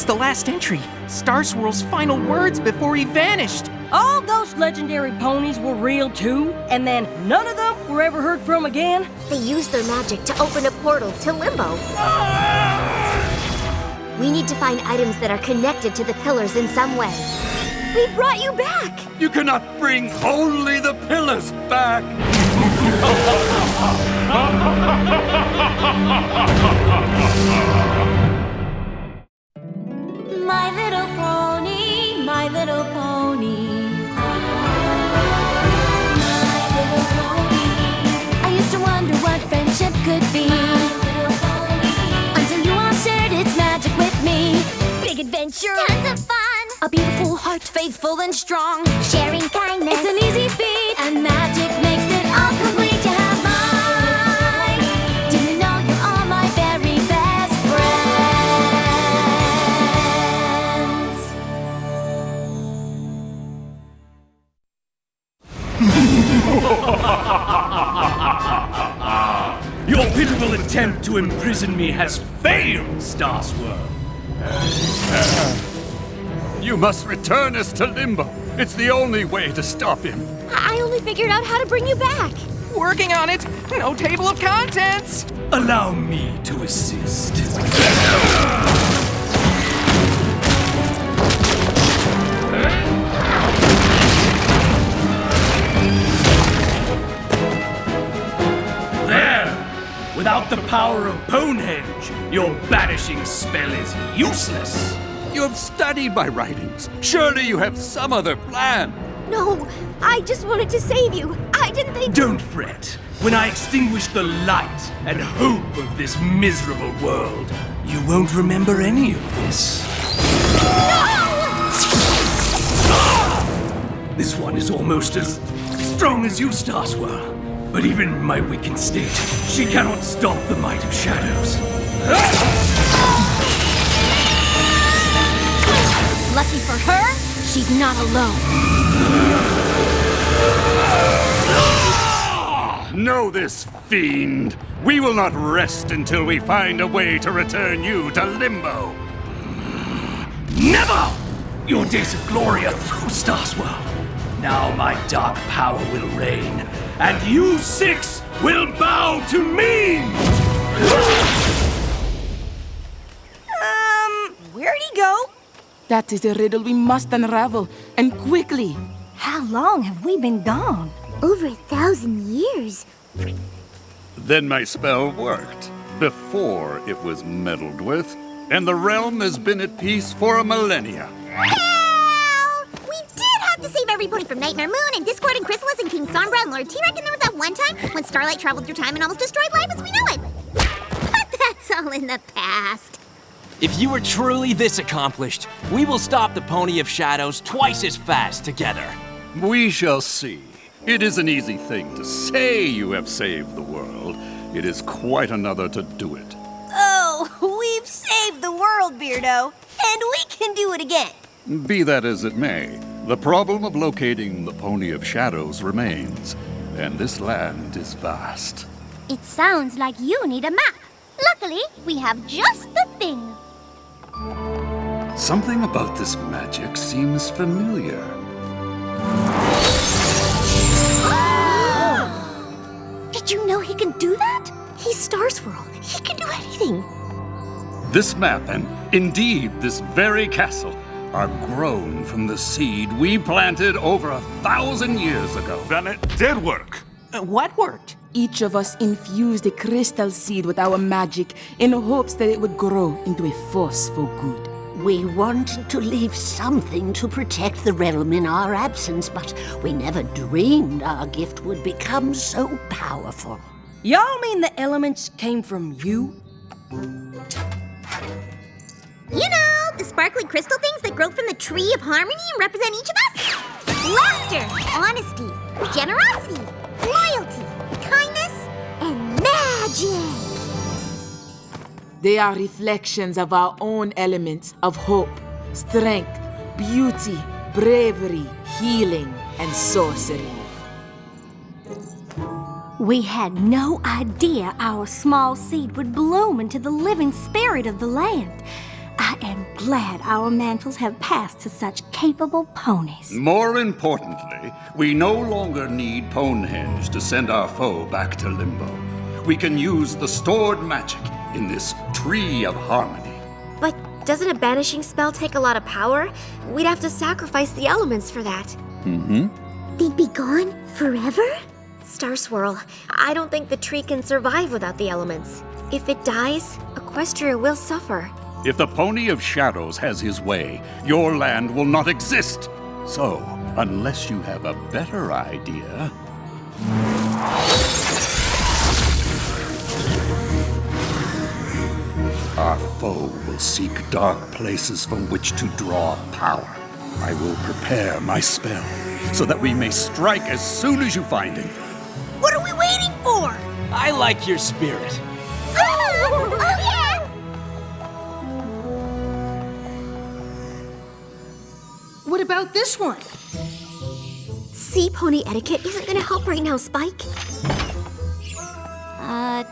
It's the last entry. Star Swirl's final words before he vanished. All those legendary ponies were real too, and then none of them were ever heard from again? They used their magic to open a portal to limbo. We need to find items that are connected to the pillars in some way. We brought you back! You cannot bring only the pillars back! My little pony, my little pony. My little pony. I used to wonder what friendship could be. My little pony. Until you all shared its magic with me. Big adventure, tons of fun. A beautiful heart, faithful and strong. Sharing kindness, it's an easy feat. And magic makes it all complete. You have mine. Do you know you're all my very best friends? Your pitiful attempt to imprison me has failed, Star Swirl. You must return us to Limbo. It's the only way to stop him. I only figured out how to bring you back. Working on it. No table of contents. Allow me to assist. There! Without the power of Bonehenge, your banishing spell is useless. You have studied my writings. Surely you have some other plan. No, I just wanted to save you. I didn't think... Don't fret. When I extinguish the light and hope of this miserable world, you won't remember any of this. No! This one is almost as strong as you, Star Swirl. But even in my weakened state, she cannot stop the might of shadows. Lucky for her, she's not alone. Know this, fiend. We will not rest until we find a way to return you to Limbo. Never! Your days of glory are through, Star Swirl. Now my dark power will reign, and you six will bow to me! Where'd he go? That is a riddle we must unravel, and quickly. How long have we been gone? Over 1,000 years. Then my spell worked, before it was meddled with, and the realm has been at peace for a millennia. Well, we did have to save everybody from Nightmare Moon and Discord and Chrysalis and King Sombra and Lord T-Rex, and there was that one time when Starlight traveled through time and almost destroyed life as we know it. But that's all in the past. If you were truly this accomplished, we will stop the Pony of Shadows twice as fast together. We shall see. It is an easy thing to say you have saved the world. It is quite another to do it. Oh, we've saved the world, Beardo, and we can do it again. Be that as it may, the problem of locating the Pony of Shadows remains, and this land is vast. It sounds like you need a map. Luckily, we have just the thing. Something about this magic seems familiar. Did you know he can do that? He's Star Swirl. He can do anything. This map, and indeed this very castle, are grown from the seed we planted over 1,000 years ago. Then it did work. What worked? Each of us infused a crystal seed with our magic in hopes that it would grow into a force for good. We wanted to leave something to protect the realm in our absence, but we never dreamed our gift would become so powerful. Y'all mean the elements came from you? You know, the sparkly crystal things that grow from the tree of harmony and represent each of us? Laughter, honesty, generosity, loyalty, kindness, and magic. They are reflections of our own elements of hope, strength, beauty, bravery, healing, and sorcery. We had no idea our small seed would bloom into the living spirit of the land. I am glad our mantles have passed to such capable ponies. More importantly, we no longer need Ponehenge to send our foe back to limbo. We can use the stored magic in this Tree of Harmony. But doesn't a banishing spell take a lot of power? We'd have to sacrifice the elements for that. Mm-hmm. They'd be gone forever? Star Swirl, I don't think the tree can survive without the elements. If it dies, Equestria will suffer. If the Pony of Shadows has his way, your land will not exist. So, unless you have a better idea... Our foe will seek dark places from which to draw power. I will prepare my spell so that we may strike as soon as you find it. What are we waiting for? I like your spirit. Oh yeah! What about this one? Sea pony etiquette isn't gonna help right now, Spike.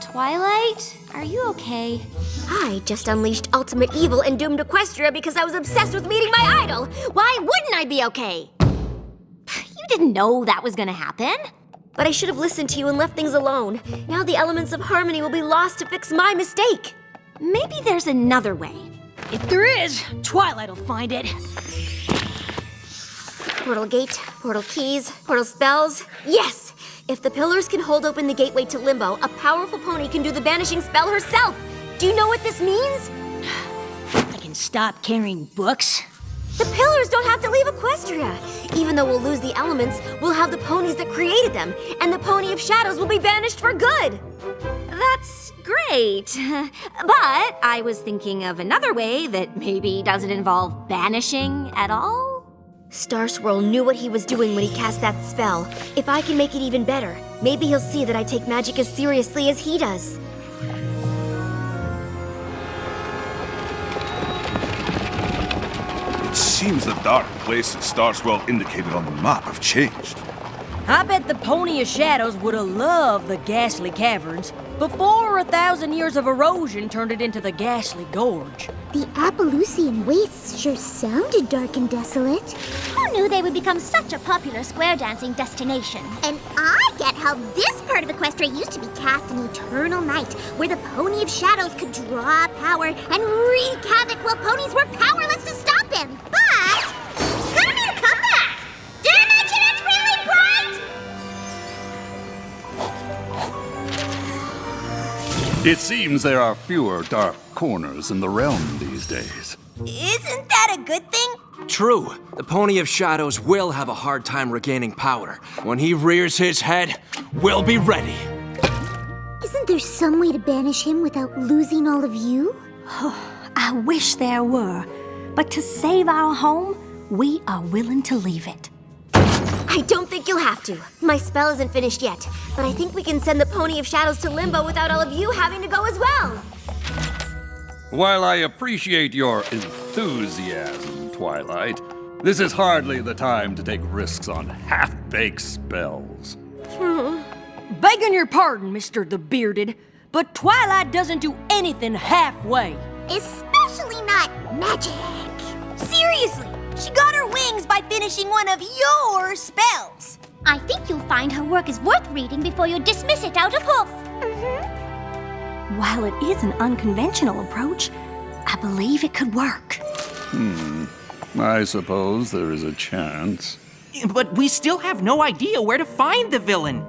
Twilight? Are you okay? I just unleashed ultimate evil and doomed Equestria because I was obsessed with meeting my idol. Why wouldn't I be okay? You didn't know that was gonna happen. But I should have listened to you and left things alone. Now the elements of harmony will be lost to fix my mistake. Maybe there's another way. If there is, Twilight will find it. Portal gate, portal keys, portal spells. Yes! If the pillars can hold open the gateway to limbo, a powerful pony can do the banishing spell herself. Do you know what this means? I can stop carrying books. The pillars don't have to leave Equestria. Even though we'll lose the elements, we'll have the ponies that created them, and the Pony of Shadows will be banished for good. That's great. But I was thinking of another way that maybe doesn't involve banishing at all. Star Swirl knew what he was doing when he cast that spell. If I can make it even better, maybe he'll see that I take magic as seriously as he does. It seems the dark places Star Swirl indicated on the map have changed. I bet the Pony of Shadows would have loved the ghastly caverns before 1,000 years of erosion turned it into the ghastly gorge. The Appaloosian wastes sure sounded dark and desolate. Who knew they would become such a popular square dancing destination? And I get how this part of Equestria used to be cast an eternal night, where the Pony of Shadows could draw power and wreak havoc while ponies were powerless to stop him. But he's gonna make a comeback. Did I mention it's really bright? It seems there are fewer dark corners in the realm these days. Isn't that a good thing? True. The Pony of Shadows will have a hard time regaining power. When he rears his head, we'll be ready. Isn't there some way to banish him without losing all of you? I wish there were, but to save our home, we are willing to leave it. I don't think you'll have to. My spell isn't finished yet, but I think we can send the Pony of Shadows to limbo without all of you having to go as well. While I appreciate your enthusiasm, Twilight, this is hardly the time to take risks on half-baked spells. Begging your pardon, Mr. the Bearded, but Twilight doesn't do anything halfway. Especially not magic. Seriously, she got her wings by finishing one of your spells. I think you'll find her work is worth reading before you dismiss it out of hoof. While it is an unconventional approach, I believe it could work. I suppose there is a chance. But we still have no idea where to find the villain.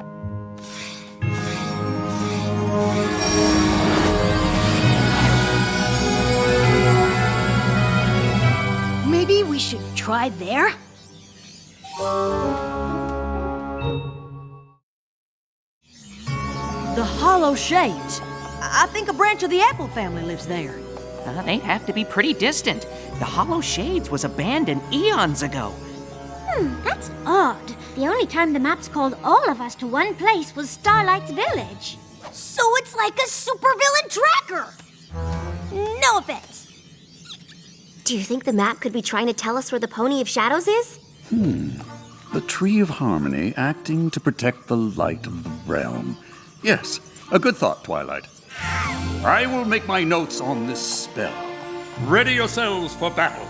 Maybe we should try there? The Hollow Shades. I think a branch of the Apple family lives there. They'd have to be pretty distant. The Hollow Shades was abandoned eons ago. That's odd. The only time the maps called all of us to one place was Starlight's village. So it's like a supervillain tracker. No offense. Do you think the map could be trying to tell us where the Pony of Shadows is? The Tree of Harmony acting to protect the light of the realm. Yes, a good thought, Twilight. I will make my notes on this spell. ready yourselves for battle.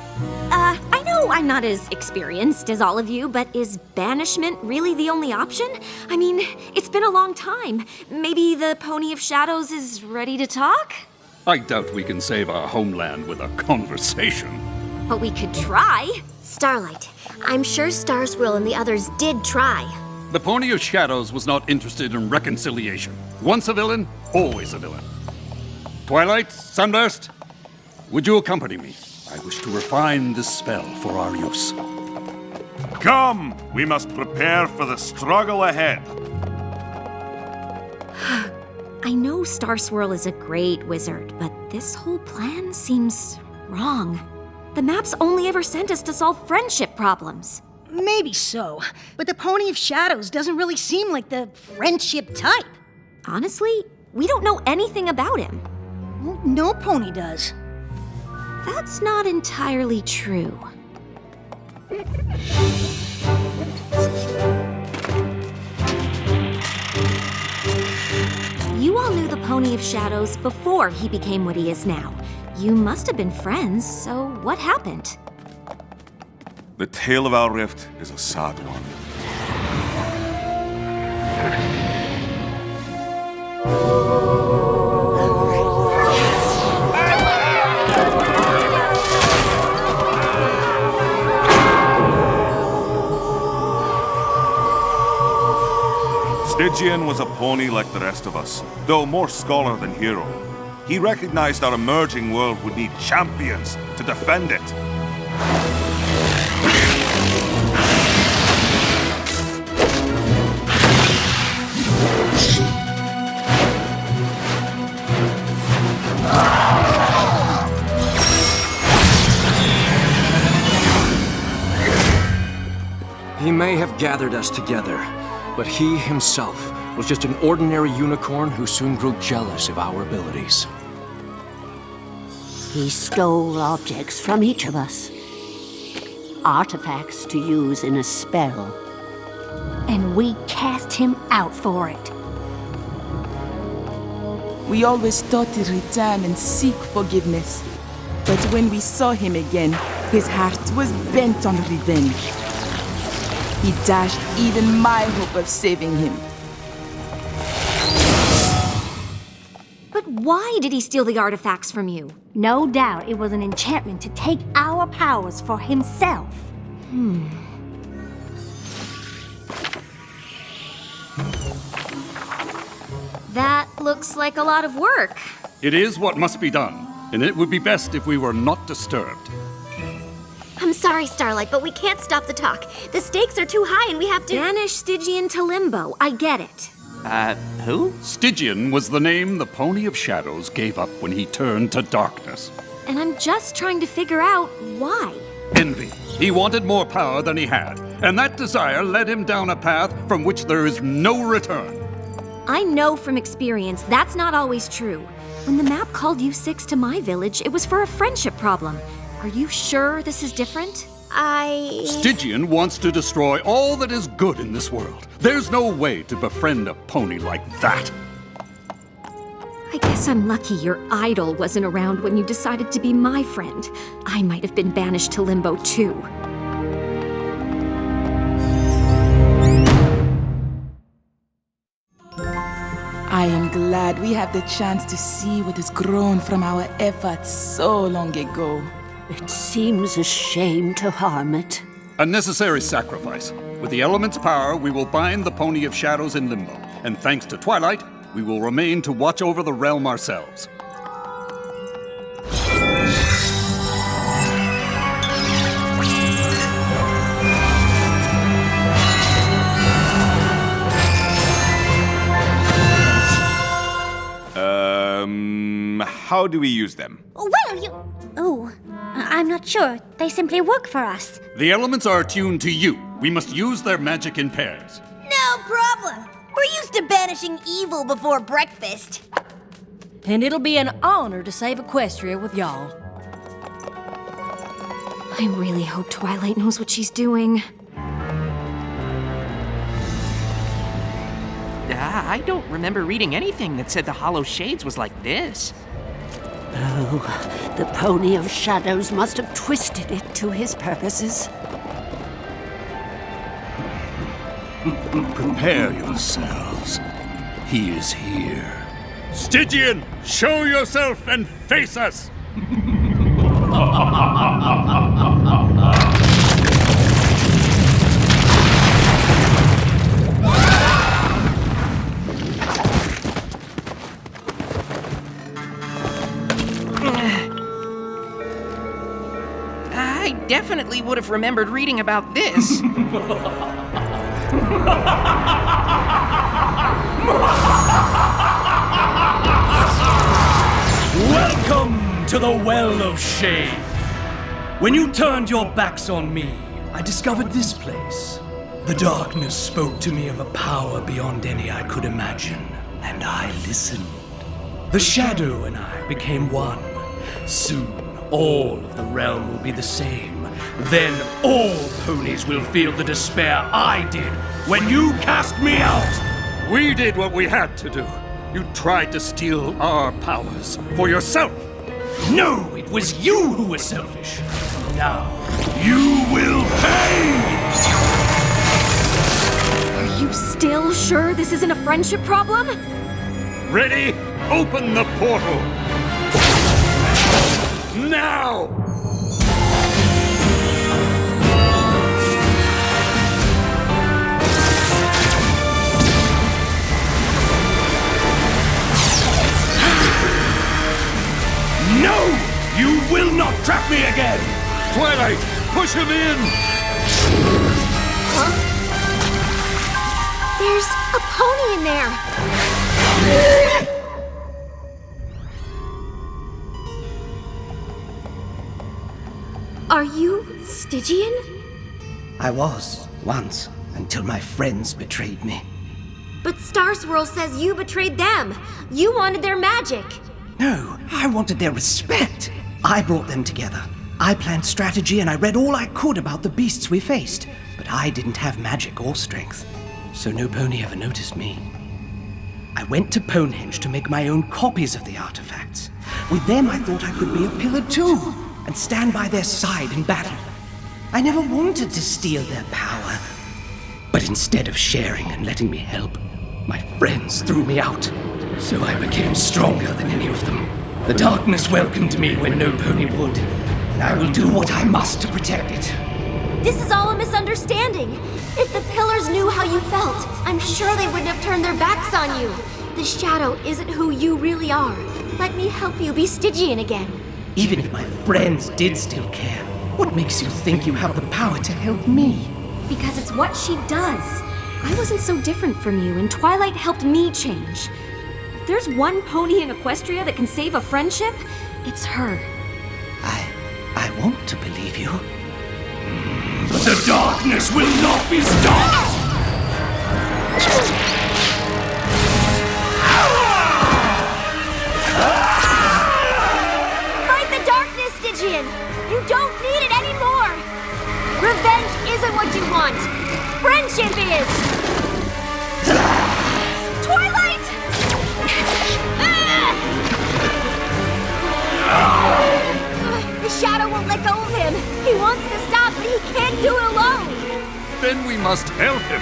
I know I'm not as experienced as all of you, but is banishment really the only option? I mean, it's been a long time. Maybe the Pony of Shadows is ready to talk? I doubt we can save our homeland with a conversation. But we could try. Starlight, I'm sure Star Swirl and the others did try. The Pony of Shadows was not interested in reconciliation. Once a villain, always a villain. Twilight, Sunburst, would you accompany me? I wish to refine this spell for our use. Come! We must prepare for the struggle ahead. I know Star Swirl is a great wizard, but this whole plan seems wrong. The map's only ever sent us to solve friendship problems. Maybe so, but the Pony of Shadows doesn't really seem like the friendship type. Honestly, we don't know anything about him. Well, no pony does. That's not entirely true. You all knew the Pony of Shadows before he became what he is now. You must have been friends, so what happened? The tale of our rift is a sad one. Stygian was a pony like the rest of us, though more scholar than hero. He recognized our emerging world would need champions to defend it. He may have gathered us together, but he himself was just an ordinary unicorn who soon grew jealous of our abilities. He stole objects from each of us. Artifacts to use in a spell. And we cast him out for it. We always thought to return and seek forgiveness. But when we saw him again, his heart was bent on revenge. He dashed even my hope of saving him. But why did he steal the artifacts from you? No doubt it was an enchantment to take our powers for himself. That looks like a lot of work. It is what must be done, and it would be best if we were not disturbed. I'm sorry, Starlight, but we can't stop the talk. The stakes are too high and we have to— Banish Stygian to limbo. I get it. Who? Stygian was the name the Pony of Shadows gave up when he turned to darkness. And I'm just trying to figure out why. Envy. He wanted more power than he had, and that desire led him down a path from which there is no return. I know from experience that's not always true. When the map called you six to my village, it was for a friendship problem. Are you sure this is different? Stygian wants to destroy all that is good in this world. There's no way to befriend a pony like that. I guess I'm lucky your idol wasn't around when you decided to be my friend. I might have been banished to limbo too. I am glad we have the chance to see what has grown from our efforts so long ago. It seems a shame to harm it. A necessary sacrifice. With the element's power, we will bind the Pony of Shadows in limbo. And thanks to Twilight, we will remain to watch over the realm ourselves. How do we use them? I'm not sure. They simply work for us. The elements are attuned to you. We must use their magic in pairs. No problem. We're used to banishing evil before breakfast. And it'll be an honor to save Equestria with y'all. I really hope Twilight knows what she's doing. I don't remember reading anything that said the Hollow Shades was like this. Oh, the Pony of Shadows must have twisted it to his purposes. Prepare yourselves. He is here. Stygian, show yourself and face us! I definitely would have remembered reading about this. Welcome to the Well of Shade. When you turned your backs on me, I discovered this place. The darkness spoke to me of a power beyond any I could imagine, and I listened. The shadow and I became one. Soon, all of the realm will be the same. Then all ponies will feel the despair I did when you cast me out. We did what we had to do. You tried to steal our powers for yourself. No, it was you who were selfish. Now, you will pay! Are you still sure this isn't a friendship problem? Ready? Open the portal! Now! No! You will not trap me again! Twilight, push him in! Huh? There's a pony in there! Are you Stygian? I was, once, until my friends betrayed me. But Star Swirl says you betrayed them. You wanted their magic. No, I wanted their respect. I brought them together. I planned strategy and I read all I could about the beasts we faced. But I didn't have magic or strength, so no pony ever noticed me. I went to Ponehenge to make my own copies of the artifacts. With them I thought I could be a pillar too, and stand by their side in battle. I never wanted to steal their power. But instead of sharing and letting me help, my friends threw me out. So I became stronger than any of them. The darkness welcomed me when no pony would. And I will do what I must to protect it. This is all a misunderstanding. If the pillars knew how you felt, I'm sure they wouldn't have turned their backs on you. The shadow isn't who you really are. Let me help you be Stygian again. Even if my friends did still care, what makes you think you have the power to help me? Because it's what she does. I wasn't so different from you, and Twilight helped me change. If there's one pony in Equestria that can save a friendship, it's her. I want to believe you. But the darkness will not be stopped! Fight the darkness, Stygian! You don't need it anymore! Revenge isn't what you want! Friendship is! Twilight! The shadow won't let go of him! He wants to stop, but he can't do it alone! Then we must help him.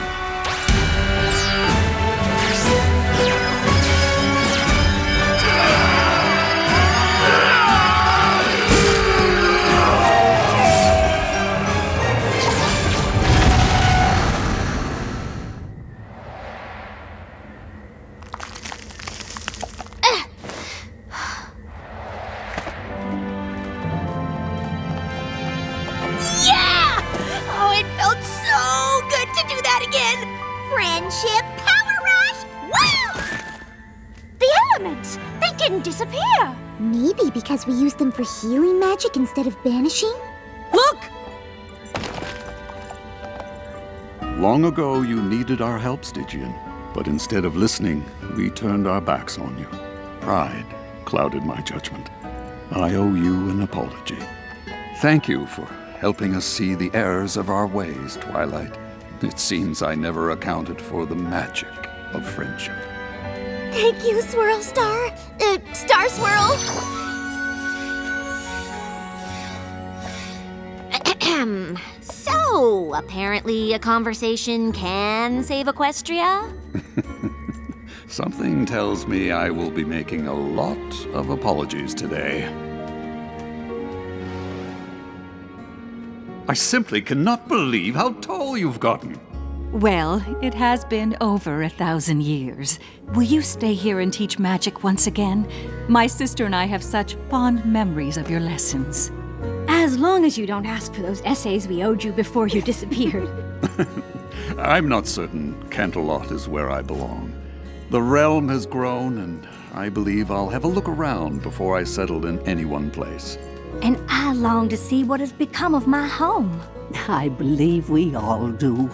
Friendship power rush! Wow! The elements! They didn't disappear! Maybe because we used them for healing magic instead of banishing? Look! Long ago, you needed our help, Stygian. But instead of listening, we turned our backs on you. Pride clouded my judgment. I owe you an apology. Thank you for helping us see the errors of our ways, Twilight. It seems I never accounted for the magic of friendship. Thank you, Swirl Star. Star Swirl. So, apparently a conversation can save Equestria? Something tells me I will be making a lot of apologies today. I simply cannot believe how tall you've gotten. Well, it has been over 1,000 years. Will you stay here and teach magic once again? My sister and I have such fond memories of your lessons. As long as you don't ask for those essays we owed you before you disappeared. I'm not certain Canterlot is where I belong. The realm has grown, and I believe I'll have a look around before I settle in any one place. And I long to see what has become of my home. I believe we all do.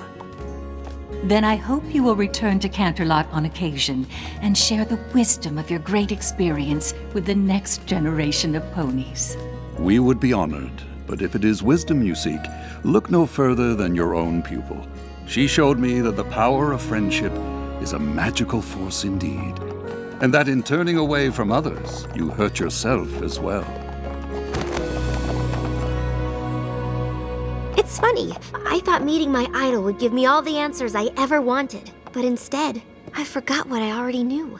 Then I hope you will return to Canterlot on occasion and share the wisdom of your great experience with the next generation of ponies. We would be honored, but if it is wisdom you seek, look no further than your own pupil. She showed me that the power of friendship is a magical force indeed, and that in turning away from others, you hurt yourself as well. It's funny. I thought meeting my idol would give me all the answers I ever wanted, but instead, I forgot what I already knew.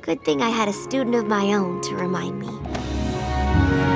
Good thing I had a student of my own to remind me.